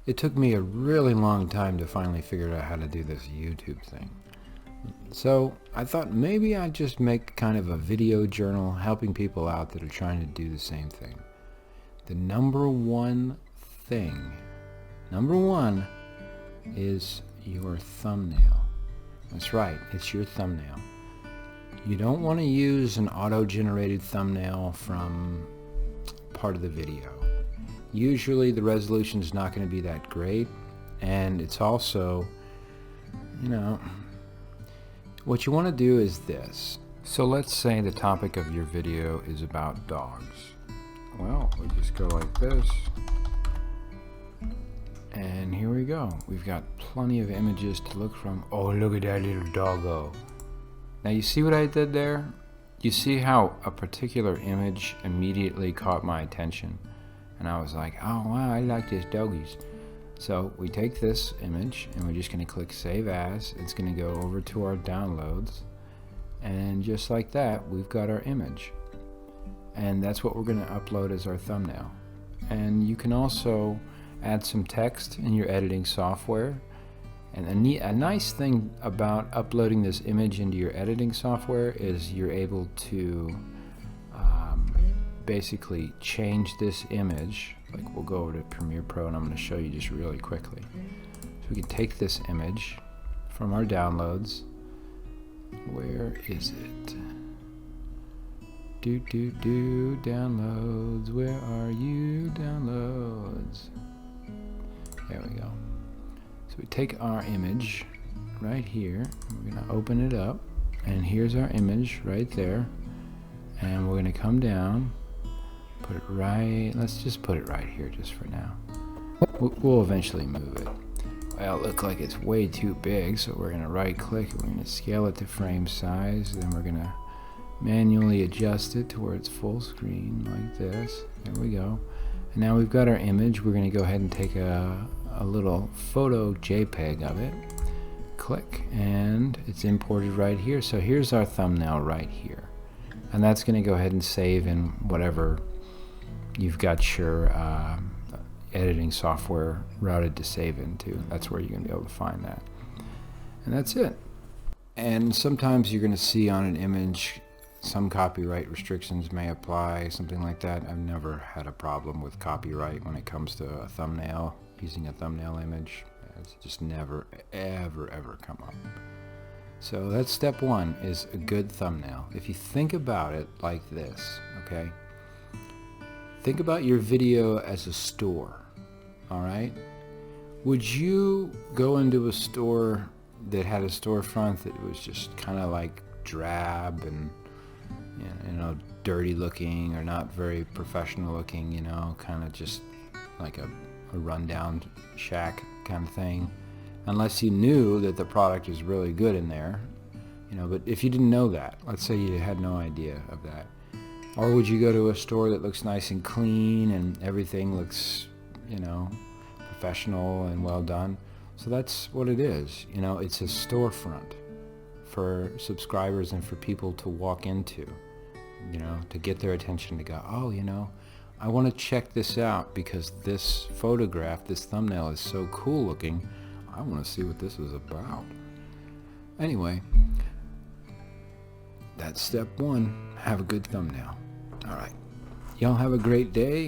It took me a really long time to finally figure out how to do this YouTube thing. So I thought maybe I'd just make kind of a video journal helping people out that are trying to do the same thing. The number one thing, is your thumbnail. That's right, it's your thumbnail. You don't want to use an auto-generated thumbnail from part of the video. Usually the resolution is not going to be that great, and it's also, what you want to do is this. So let's say the topic of your video is about dogs. Well, we just go like this, and here we go. We've got plenty of images to look from. Oh, look at that little doggo. Now you see what I did there? You see how a particular image immediately caught my attention, and I was like, oh wow, I like this doggies. So we take this image and we're just going to click Save As. It's going to go over to our downloads, and just like that we've got our image, and that's what we're going to upload as our thumbnail. And you can also add some text in your editing software. And a nice thing about uploading this image into your editing software is you're able to basically change this image. Like, we'll go over to Premiere Pro and I'm going to show you just really quickly. So we can take this image from our downloads. Where is it? Downloads. Where are you, downloads? There we go. So we take our image right here, we're going to open it up, and here's our image right there, and we're going to come down, put it right, let's just put it right here just for now. We'll eventually move it. Well, it looks like it's way too big, so we're going to right click and we're going to scale it to frame size, then we're going to manually adjust it to where it's full screen like this. There we go. And now we've got our image. We're going to go ahead and take a little photo JPEG of it, click, and it's imported right here. So here's our thumbnail right here, and that's going to go ahead and save in whatever you've got your editing software routed to save into. That's where you're going to be able to find that, and that's it. And sometimes you're going to see on an image some copyright restrictions may apply, something like that. I've never had a problem with copyright when it comes to a thumbnail, using a thumbnail image. It's just never ever come up. So that's step one, is a good thumbnail. If you think about it like this, okay, think about your video as a store. All right, would you go into a store that had a storefront that was just kind of like drab and dirty looking, or not very professional looking, kind of just like a rundown shack kind of thing, unless you knew that the product is really good in there, but if you didn't know that, let's say you had no idea of that, or would you go to a store that looks nice and clean and everything looks, professional and well done? So that's what it is. It's a storefront for subscribers and for people to walk into, to get their attention, to go, oh, I want to check this out because this photograph, this thumbnail is so cool looking. I want to see what this is about. Anyway, that's step one. Have a good thumbnail. All right. Y'all have a great day.